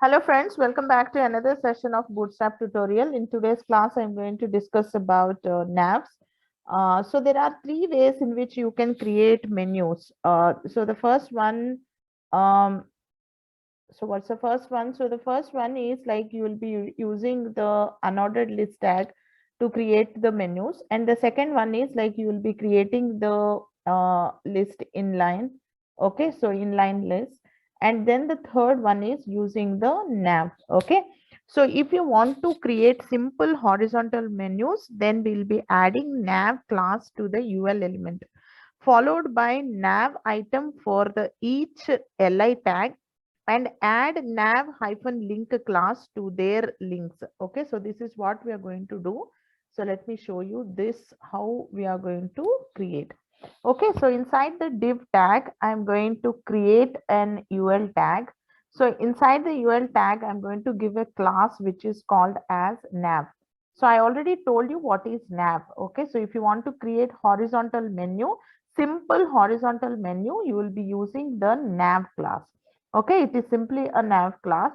Hello friends, welcome back to another session of Bootstrap tutorial. In today's class, I'm going to discuss about navs. So there are three ways in which you can create menus. So the first one, um, so what's the first one? So the first one is like you will be using the unordered list tag to create the menus. And the second one is like you will be creating the list inline. Okay, so inline list. And then the third one is using the nav. Okay, so if you want to create simple horizontal menus, then we'll be adding nav class to the UL element, followed by nav item for the each li tag, and add nav-link class to their links. Okay, so this is what we are going to do. So let me show you this, how we are going to create. Okay, so inside the div tag, I'm going to create an UL tag. So inside the UL tag, I'm going to give a class which is called as nav. So I already told you what is nav. Okay, so if you want to create horizontal menu, simple horizontal menu, you will be using the nav class. Okay, it is simply a nav class.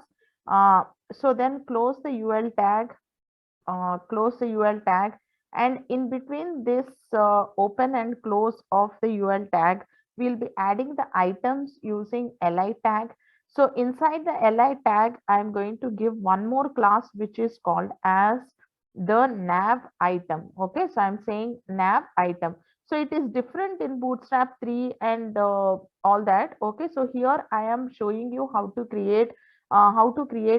So then close the UL tag, close the UL tag, and in between this open and close of the UL tag, we'll be adding the items using li tag. So inside the li tag, I'm going to give one more class which is called as the nav item. Okay, so I'm saying nav item. So it is different in Bootstrap 3 and all that. Okay, so here I am showing you how to create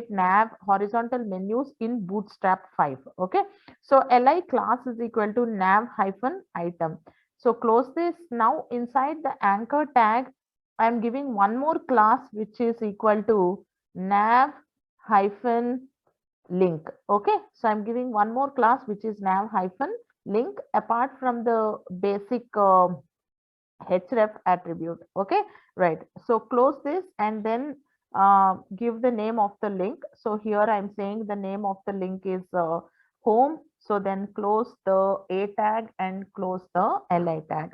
nav horizontal menus in Bootstrap 5. Okay, so li class is equal to nav hyphen item. So close this. Now inside the anchor tag, I am giving one more class which is equal to nav hyphen link. Okay, so I'm giving one more class which is nav hyphen link apart from the basic href attribute. Okay, right. So close this and then give the name of the link. So here I'm saying the name of the link is home. So then close the a tag and close the li tag.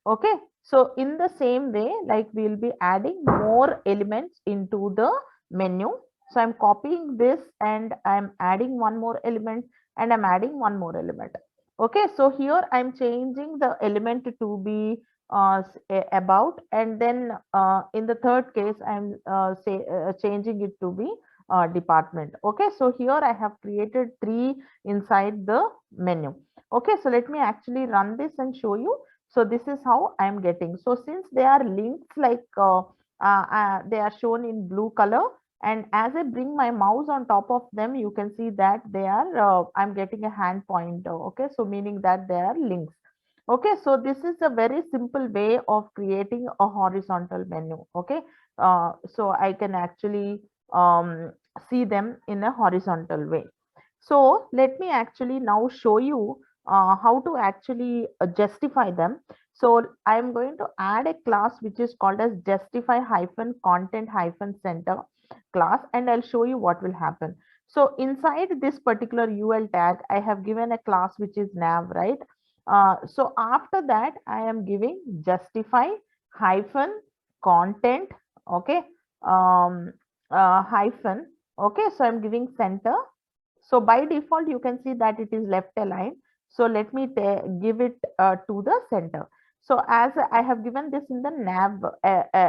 Okay, so in the same way, like we'll be adding more elements into the menu. So I'm copying this and I'm adding one more element and I'm adding one more element. Okay, so here I'm changing the element to be about, and then in the third case I'm changing it to be department. Okay, so here I have created three inside the menu. Okay, so let me actually run this and show you. So this is how I'm getting. So since they are links, like they are shown in blue color, and as I bring my mouse on top of them, you can see that they are I'm getting a hand pointer. Okay, so meaning that they are links. Okay, so this is a very simple way of creating a horizontal menu. Okay, so I can actually see them in a horizontal way. So let me actually now show you how to actually justify them. So I'm going to add a class which is called as justify hyphen content hyphen center class, and I'll show you what will happen. So inside this particular UL tag, I have given a class which is nav, right? So after that, I am giving justify hyphen content, okay, hyphen, okay, so I'm giving center. So by default, you can see that it is left aligned. So let me give it to the center. So as I have given this in the nav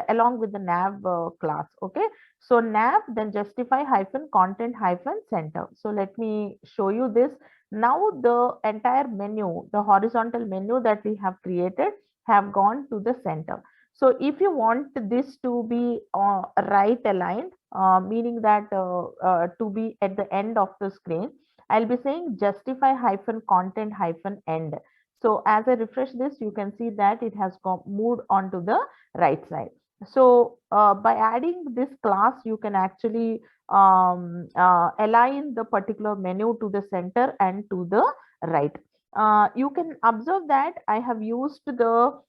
along with the nav class. Okay, so nav, then justify hyphen content hyphen center. So let me show you this. Now the entire menu, the horizontal menu that we have created, have gone to the center. So if you want this to be right aligned, meaning that to be at the end of the screen, I'll be saying justify hyphen content hyphen end. So as I refresh this, you can see that it has moved on to the right side. So by adding this class, you can actually align the particular menu to the center and to the right. You can observe that I have used the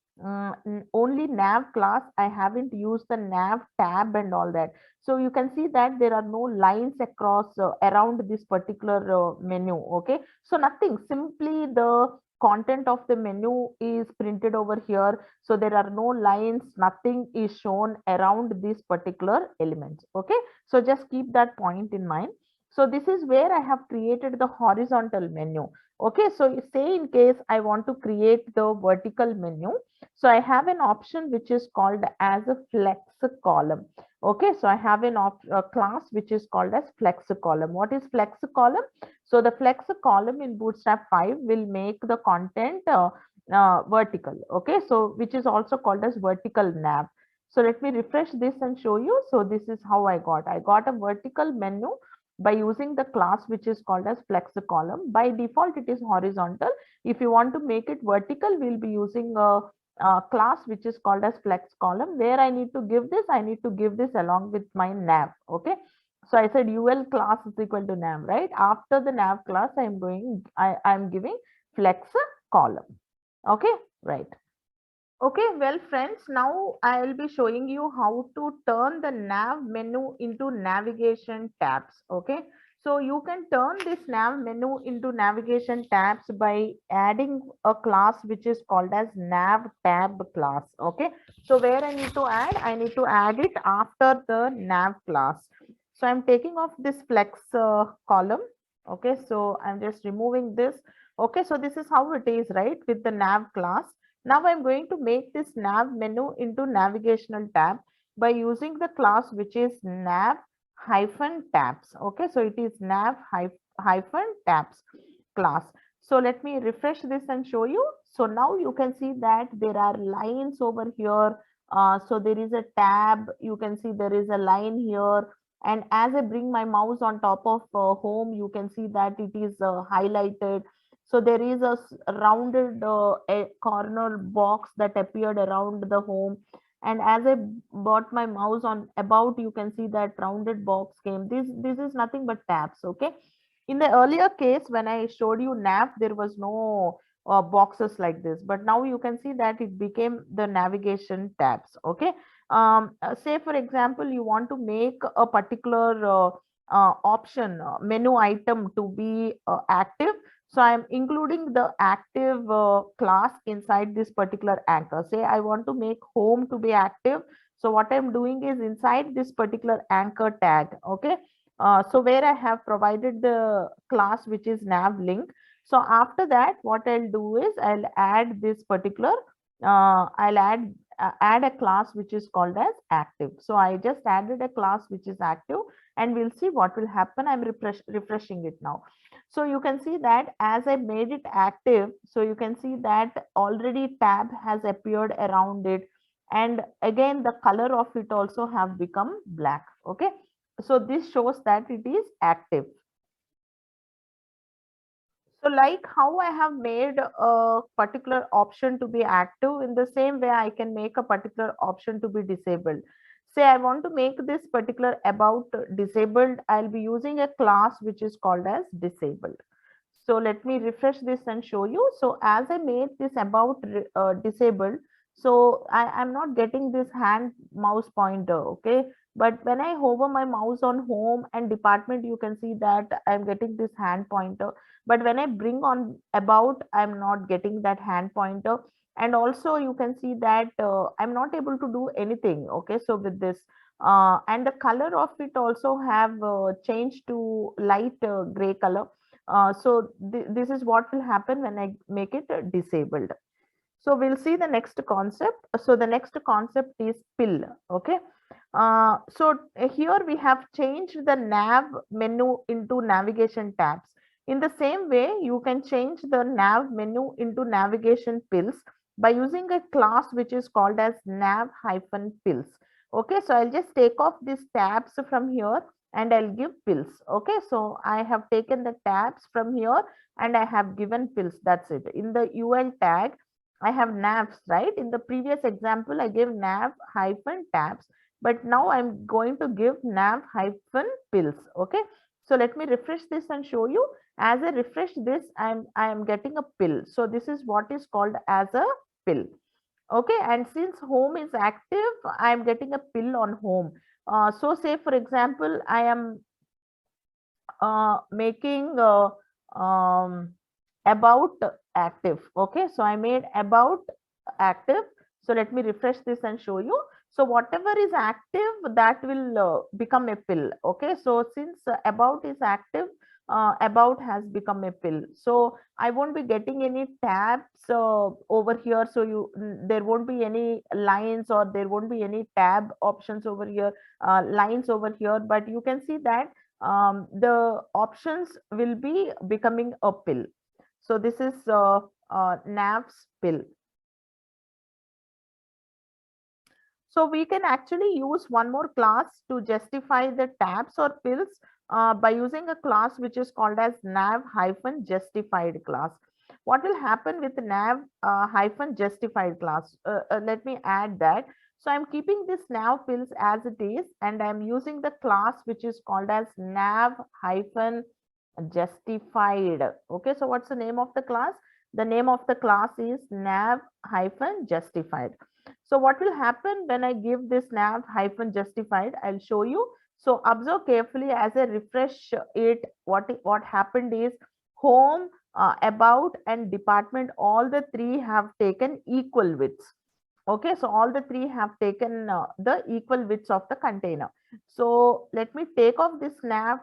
only nav class. I haven't used the nav tab and all that. So you can see that there are no lines across around this particular menu. Okay, so nothing, simply the content of the menu is printed over here. So there are no lines, nothing is shown around these particular elements. Okay, so just keep that point in mind. So this is where I have created the horizontal menu. Okay, so say in case I want to create the vertical menu, so I have an option which is called as a flex column. Okay, so I have a class which is called as flex column. What is flex column? So the flex column in Bootstrap 5 will make the content vertical. Okay, so which is also called as vertical nav. So let me refresh this and show you. So this is how I got a vertical menu by using the class which is called as flex column. By default, it is horizontal. If you want to make it vertical, we'll be using a class which is called as flex column, where I need to give this along with my nav. Okay, so I said ul class is equal to nav, right? After the nav class, I'm giving flex column. Okay, right. Okay, well friends, now I'll be showing you how to turn the nav menu into navigation tabs. Okay, so you can turn this nav menu into navigation tabs by adding a class which is called as nav-tab class. Okay, so where I need to add it after the nav class. So I'm taking off this flex column. Okay, so I'm just removing this. Okay, so this is how it is, right, with the nav class. Now I'm going to make this nav menu into navigational tab by using the class which is nav-tabs. Okay, so it is nav-tabs class. So let me refresh this and show you. So now you can see that there are lines over here. So there is a tab. You can see there is a line here. And as I bring my mouse on top of home, you can see that it is highlighted. So there is a rounded a corner box that appeared around the home. And as I brought my mouse on about, you can see that rounded box came. This is nothing but tabs. Okay. In the earlier case, when I showed you nav, there was no boxes like this. But now you can see that it became the navigation tabs. Okay. Say, for example, you want to make a particular option, menu item to be active. So I'm including the active class inside this particular anchor. Say I want to make home to be active. So what I'm doing is inside this particular anchor tag. Okay. So where I have provided the class which is nav-link. So after that, what I'll do is I'll add this particular, I'll add a class which is called as active. So I just added a class which is active, and we'll see what will happen. I'm refreshing it now. So you can see that as I made it active, so you can see that already tab has appeared around it. And again, the color of it also have become black. Okay. So this shows that it is active. So like how I have made a particular option to be active, in the same way I can make a particular option to be disabled. Say I want to make this particular about disabled, I'll be using a class which is called as disabled. So let me refresh this and show you. So as I made this about disabled, so I'm not getting this hand mouse pointer. Okay. But when I hover my mouse on home and department, you can see that I'm getting this hand pointer. But when I bring on about, I'm not getting that hand pointer. And also you can see that I'm not able to do anything. Okay. So with this, and the color of it also have changed to light gray color. So this is what will happen when I make it disabled. So we'll see the next concept. So the next concept is pill. Okay. Here we have changed the nav menu into navigation tabs. In the same way, you can change the nav menu into navigation pills by using a class which is called as nav-pills. Okay, so I'll just take off these tabs from here and I'll give pills. Okay, so I have taken the tabs from here and I have given pills. That's it. In the UL tag, I have navs, right? In the previous example, I gave nav-tabs, but now I'm going to give nav-pills. Okay, so let me refresh this and show you. As I refresh this, I am getting a pill. So this is what is called as a pill. Okay, and since home is active, I am getting a pill on home. So say for example, I am making about active. Okay, so I made about active. So let me refresh this and show you. So whatever is active, that will become a pill. Okay, so since about is active, about has become a pill. So I won't be getting any tabs over here. So there won't be any lines, or there won't be any tab options over here, lines over here. But you can see that the options will be becoming a pill. So this is nav's pill. So we can actually use one more class to justify the tabs or pills by using a class which is called as nav-justified class. What will happen with nav-justified class? Let me add that. So I'm keeping this nav pills as it is, and I'm using the class which is called as nav-justified. Okay, so what's the name of the class? The name of the class is nav-justified. So what will happen when I give this nav-justified? I'll show you. So observe carefully as I refresh it. What happened is home, about, and department, all the three have taken equal widths. Okay, so all the three have taken the equal widths of the container. So let me take off this nav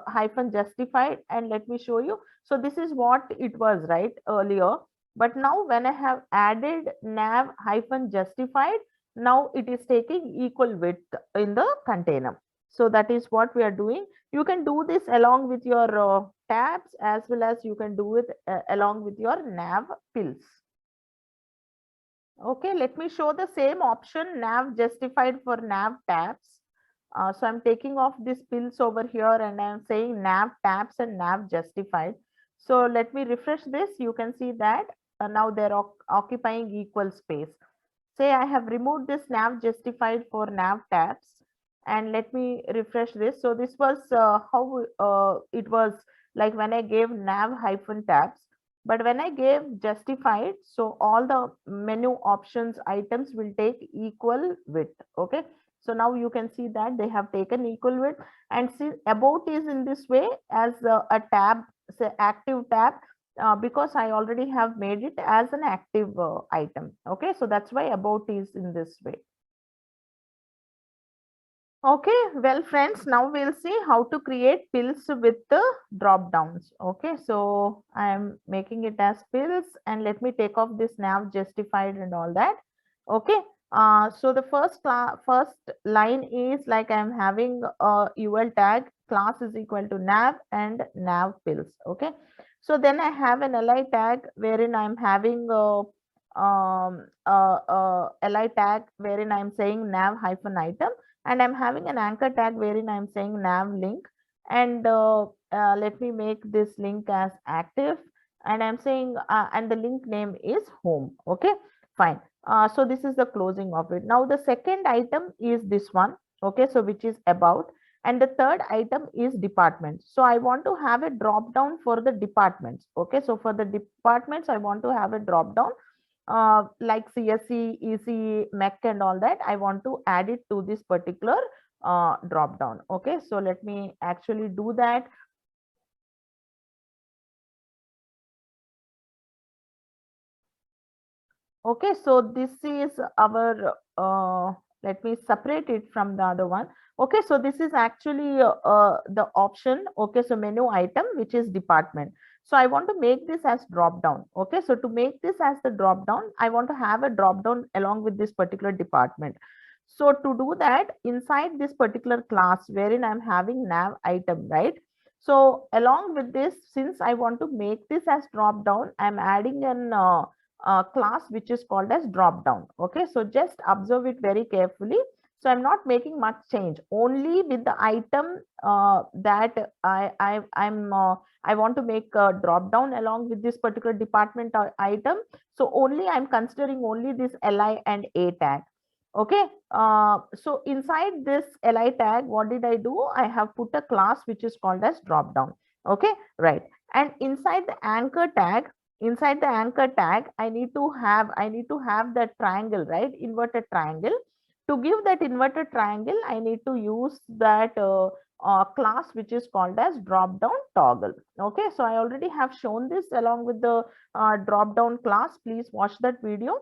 hyphen justified and let me show you. So this is what it was right earlier. But now when I have added nav hyphen justified, now it is taking equal width in the container. So that is what we are doing. You can do this along with your tabs, as well as you can do it along with your nav pills. Okay, let me show the same option, nav justified for nav tabs. So I'm taking off these pills over here and I'm saying nav tabs and nav justified. So let me refresh this. You can see that now they're occupying equal space. Say I have removed this nav justified for nav tabs, and let me refresh this. So this was how it was like when I gave nav hyphen tabs. But when I gave justified, so all the menu options items will take equal width. Okay. So now you can see that they have taken equal width, and see about is in this way as a tab, say active tab, because I already have made it as an active item. Okay. So that's why about is in this way. Okay, well friends, now we'll see how to create pills with the drop downs. Okay, so I am making it as pills, and let me take off this nav justified and all that. Okay, so the first line is like I'm having a UL tag class is equal to nav and nav pills. Okay, so then I have an li tag wherein I'm having li tag wherein I'm saying nav hyphen item, and I'm having an anchor tag wherein I'm saying nav-link, and let me make this link as active, and I'm saying and the link name is home. Okay, fine. So this is the closing of it. Now the second item is this one. Okay, so which is about, and the third item is department. So I want to have a drop down for the departments. Okay, so for the departments I want to have a drop down like CSE, ECE, MEC and all that. I want to add it to this particular drop down. Okay, so let me actually do that. Okay, so this is our, let me separate it from the other one. Okay, so this is actually the option. Okay, so menu item, which is department. So I want to make this as drop down. Okay, so to make this as the drop down, I want to have a drop down along with this particular department. So to do that, inside this particular class wherein I'm having nav item, right? So along with this, since I want to make this as drop down, I'm adding an class which is called as drop down. Okay, so just observe it very carefully. So I'm not making much change, only with the item that I want to make a drop down along with this particular department item. So only I'm considering only this li and a tag. Okay, so inside this li tag, what did I do? I have put a class which is called as drop down. Okay, right. And inside the anchor tag, inside the anchor tag, I need to have the triangle, right? Inverted triangle. To give that inverted triangle, I need to use that class which is called as drop down toggle. Okay, so I already have shown this along with the drop down class. Please watch that video.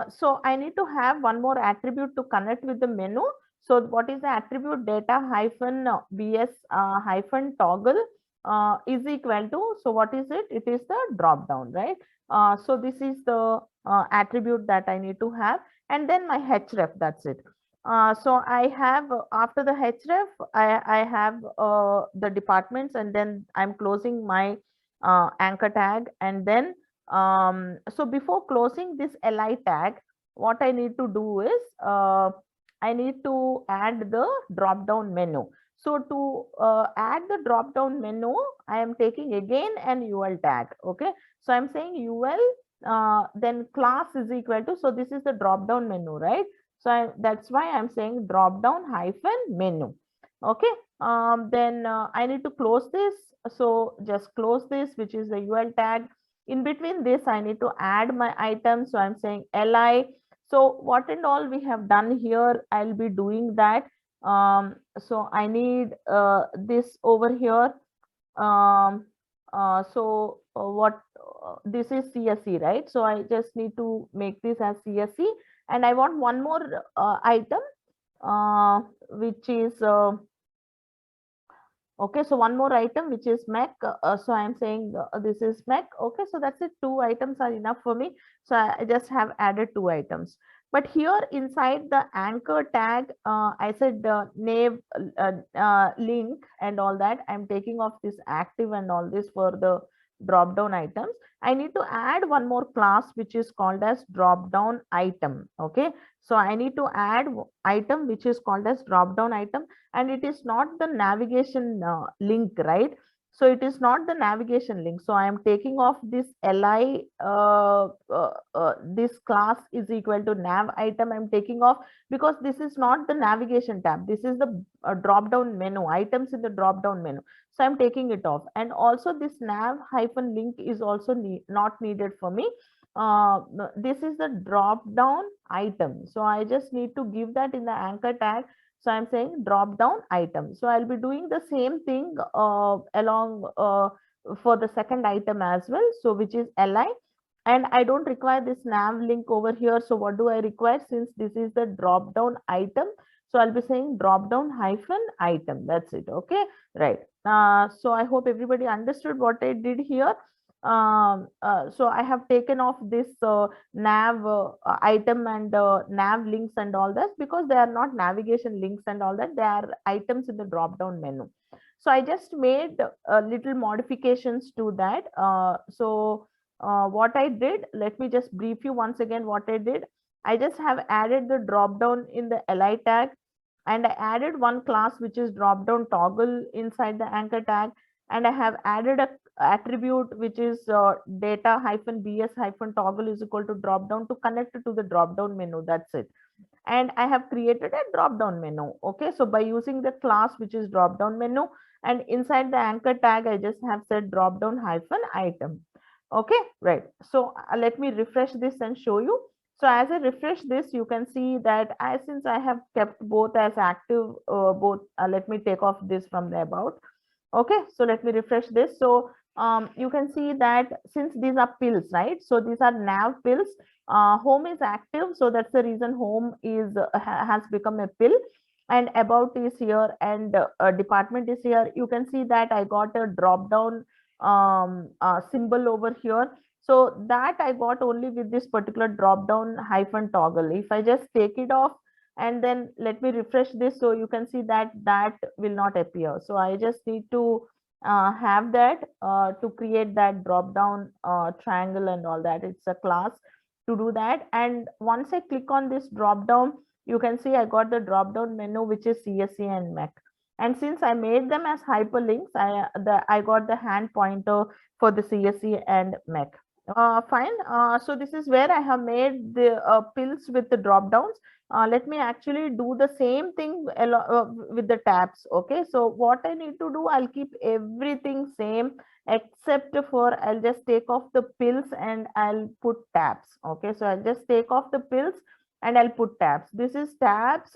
So I need to have one more attribute to connect with the menu. So what is the attribute? Data hyphen bs hyphen toggle is equal to, so what is it? It is the drop down, right? So this is the attribute that I need to have, and then my href, that's it. So I have after the href, I have the departments, and then I'm closing my anchor tag, and then so before closing this li tag, what I need to do is I need to add the drop down menu. So to add the drop down menu, I am taking again an ul tag. Okay, so I'm saying ul then class is equal to, so this is the drop down menu, right? So that's why I'm saying drop down hyphen menu. Okay, then I need to close this. So just close this, which is the ul tag. In between this, I need to add my item. So I'm saying li. So what and all we have done here, I'll be doing that. So I need this over here. What this is CSE, right? So I just need to make this as CSE, and I want one more item, which is okay, so one more item which is mech. So I'm saying this is mech. Okay, so that's it. Two items are enough for me. So I just have added two items. But here inside the anchor tag, I said nav link and all that. I'm taking off this active and all this for the drop down items. I need to add one more class which is called as drop down item. Okay, so I need to add item which is called as drop down item, and it is not the navigation link, right? So it is not the navigation link. So I am taking off this li this class is equal to nav item. I'm taking off because this is not the navigation tab. This is the drop down menu, items in the drop down menu. So I'm taking it off, and also this nav hyphen link is also not needed for me. This is the drop down item. So I just need to give that in the anchor tag. So I'm saying drop down item. So I'll be doing the same thing along for the second item as well. So which is li, and I don't require this nav link over here. So what do I require? Since this is the drop down item, so I'll be saying drop down hyphen item. That's it. Okay, right. So I hope everybody understood what I did here. So I have taken off this nav item and nav links and all that, because they are not navigation links and all that. They are items in the drop down menu. So I just made little modifications to that. What I did, let me just brief you once again what I did. I just have added the drop down in the li tag, and I added one class which is drop down toggle inside the anchor tag, and I have added a attribute which is data hyphen bs hyphen toggle is equal to drop down to connect to the drop down menu. That's it. And I have created a drop down menu. Okay, so by using the class which is drop down menu, and inside the anchor tag, I just have said drop down hyphen item. Okay, right. So let me refresh this and show you. So as I refresh this, you can see that since I have kept both as active, both, let me take off this from the about. Okay, so let me refresh this. So you can see that since these are pills, right? So these are nav pills. Home is active, so that's the reason home is has become a pill, and about is here, and department is here. You can see that I got a drop down symbol over here. So that I got only with this particular drop down hyphen toggle. If I just take it off and then let me refresh this, so you can see that that will not appear. So I just need to have that to create that drop down triangle and all that. It's a class to do that. And once I click on this drop down, you can see I got the drop down menu which is CSE and mech. And since I made them as hyperlinks, I got the hand pointer for the CSE and mech. Fine. So this is where I have made the pills with the drop downs. Let me actually do the same thing with the tabs. Okay, so what I need to do, I'll keep everything same except for I'll just take off the pills and I'll put tabs. Okay, so I'll just take off the pills and I'll put tabs. This is tabs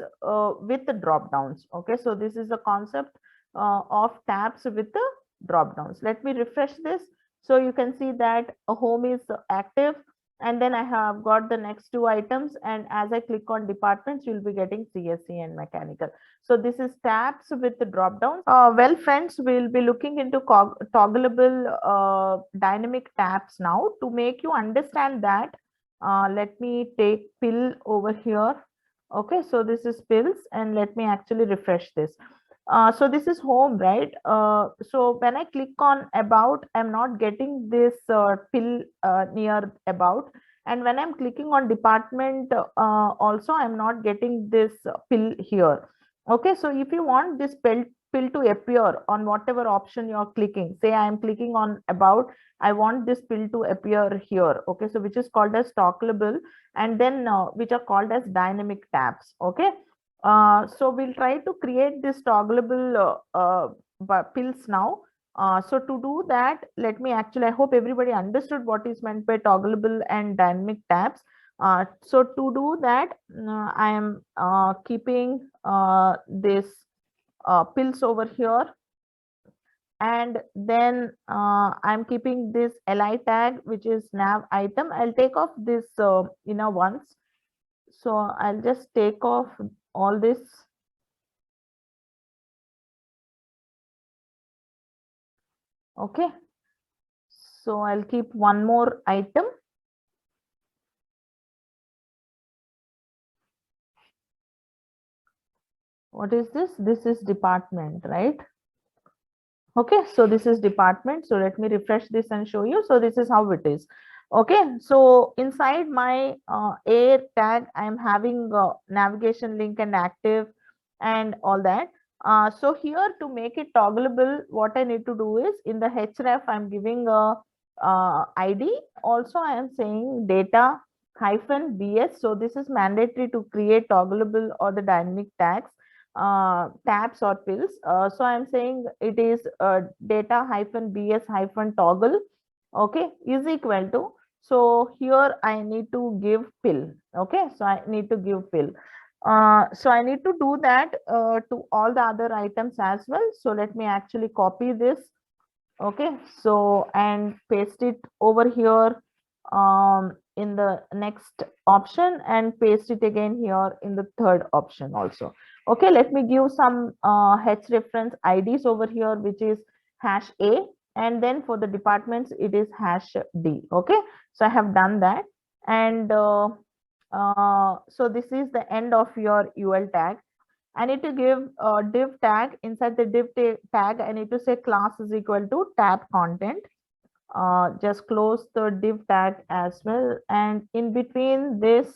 with the drop downs. Okay, so this is the concept of tabs with the drop downs. Let me refresh this. So you can see that a home is active, and then I have got the next two items, and as I click on departments, you'll be getting CSE and mechanical. So this is tabs with the drop downs. Well, friends, we'll be looking into toggleable dynamic tabs now. To make you understand that, let me take pill over here. Okay, so this is pills, and let me actually refresh this. So this is home, right? So when I click on about, I'm not getting this pill near about. And when I'm clicking on department, also I'm not getting this pill here. Okay, so if you want this pill to appear on whatever option you're clicking, say I'm clicking on about, I want this pill to appear here. Okay, so which is called as toggleable, and then which are called as dynamic tabs. Okay, so we'll try to create this toggleable pills now. So to do that, let me actually, I hope everybody understood what is meant by toggleable and dynamic tabs. So to do that, I am keeping this pills over here, and then I'm keeping this li tag, which is nav item. I'll take off this inner ones. So I'll just take off all this. Okay, so I'll keep one more item. What is this? This is department, right? Okay, so this is department. So let me refresh this and show you. So this is how it is. Okay, so inside my air tag, I'm having navigation link and active and all that. So here, to make it toggleable, what I need to do is, in the href, I'm giving a ID. Also, I am saying data hyphen bs. So this is mandatory to create toggleable or the dynamic tags, tabs or pills. So I'm saying it is data hyphen bs hyphen toggle, okay, is equal to. So here I need to give pill. Okay, so I need to give pill. So I need to do that to all the other items as well. So let me actually copy this. Okay, so and paste it over here in the next option, and paste it again here in the third option also. Okay, let me give some h reference IDs over here, which is hash a, and then for the departments it is hash d. Okay, so I have done that, and so this is the end of your ul tag. I need to give a div tag. Inside the div tag, I need to say class is equal to tab content. Just close the div tag as well. And in between this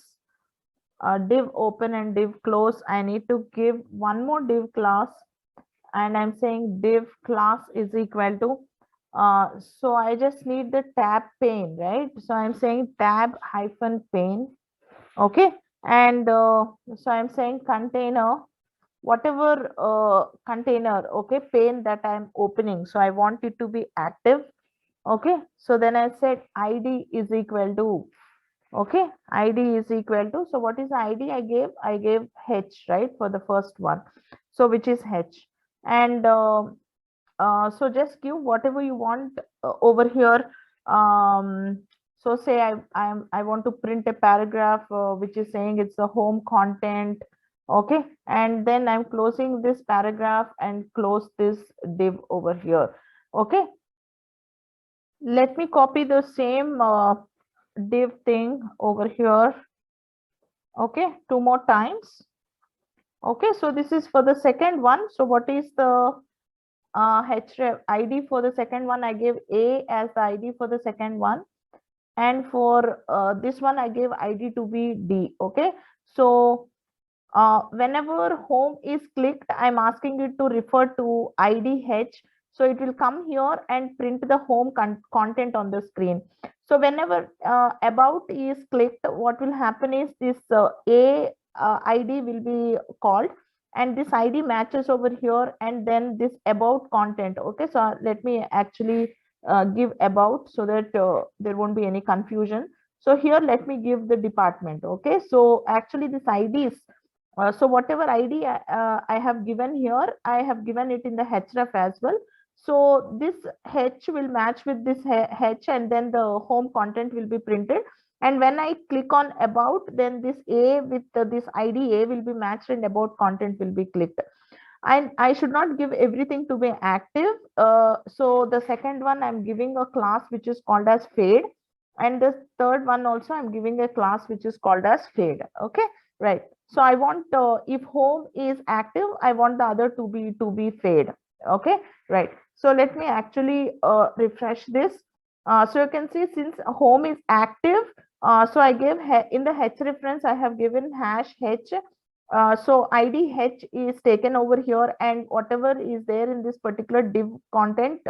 div open and div close, I need to give one more div class. And I'm saying div class is equal to. So I just need the tab pane, right? So I'm saying tab hyphen pane. Okay. And so I'm saying container, whatever container, okay, pane that I'm opening, so I want it to be active. Okay, so then I said id is equal to, okay, id is equal to, so what is the id I gave h, right, for the first one, so which is h. And so just give whatever you want over here. So say I want to print a paragraph which is saying it's the home content. Okay, and then I'm closing this paragraph and close this div over here. Okay, let me copy the same div thing over here. Okay, two more times. Okay, so this is for the second one. So what is the href id for the second one? I gave a as the id for the second one, and for this one I gave id to be d. Okay, so whenever home is clicked, I'm asking it to refer to idh, so it will come here and print the home content on the screen. So whenever about is clicked, what will happen is this a id will be called, and this id matches over here, and then this about content. Okay, so let me actually give about, so that there won't be any confusion. So here let me give the department. Okay, so actually this IDs, so whatever ID I have given here, I have given it in the href as well. So this h will match with this h, and then the home content will be printed. And when I click on about, then this a with this ID a will be matched and about content will be clicked. And I should not give everything to be active. So the second one, I'm giving a class which is called as fade. And the third one also, I'm giving a class which is called as fade. Okay, right. So I want, if home is active, I want the other to be fade. Okay, right. So let me actually refresh this. So you can see since home is active, so I gave in the h reference, I have given hash h. So ID h is taken over here, and whatever is there in this particular div content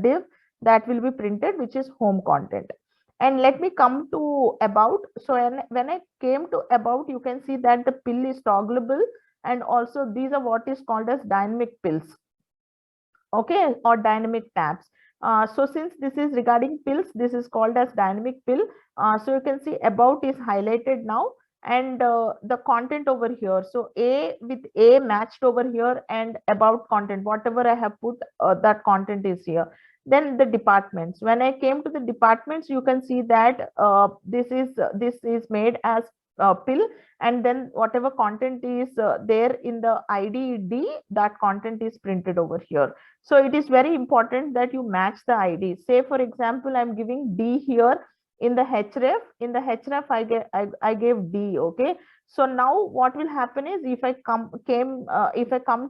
div, that will be printed, which is home content. And let me come to about. So when I came to about, you can see that the pill is toggleable, and also these are what is called as dynamic pills. Okay, or dynamic tabs. So since this is regarding pills, this is called as dynamic pill. So you can see about is highlighted now, and the content over here. So a with a matched over here, and about content, whatever I have put, that content is here. Then the departments. When I came to the departments, you can see that this is made as pill, and then whatever content is there in the ID D, that content is printed over here. So it is very important that you match the ID. Say for example, I'm giving D here in the href. In the href, I gave D. Okay. So now what will happen is, if I come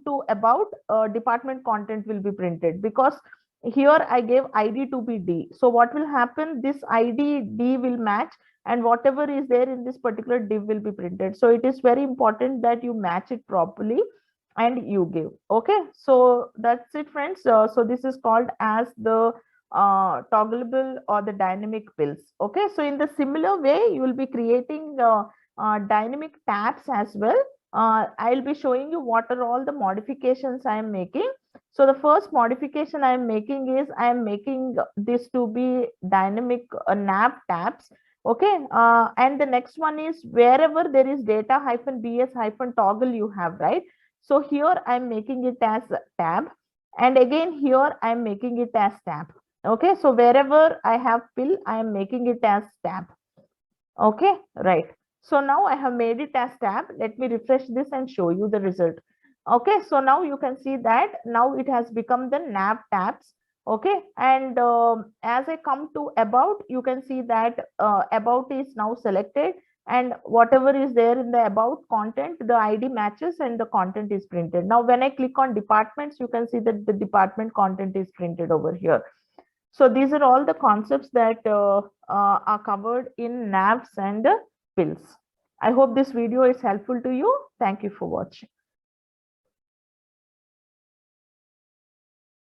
to about, department content will be printed, because here I gave ID to be D. So what will happen? This ID D will match, and whatever is there in this particular div will be printed. So it is very important that you match it properly and you give. Okay, so that's it, friends. So this is called as the toggleable or the dynamic pills. Okay, so in the similar way, you will be creating dynamic tabs as well. I'll be showing you what are all the modifications I am making. So the first modification I am making is, I am making this to be dynamic nav-tabs. Okay, and the next one is, wherever there is data hyphen bs hyphen toggle you have, right? So here I'm making it as tab, and again here I'm making it as tab. Okay, so wherever I have pill, I am making it as tab. Okay, right. So now I have made it as tab. Let me refresh this and show you the result. Okay, so now you can see that now it has become the nav tabs. Okay, and as I come to about, you can see that about is now selected, and whatever is there in the about content, the ID matches and the content is printed. Now when I click on departments, you can see that the department content is printed over here. So these are all the concepts that are covered in navs and pills. I hope this video is helpful to you. Thank you for watching.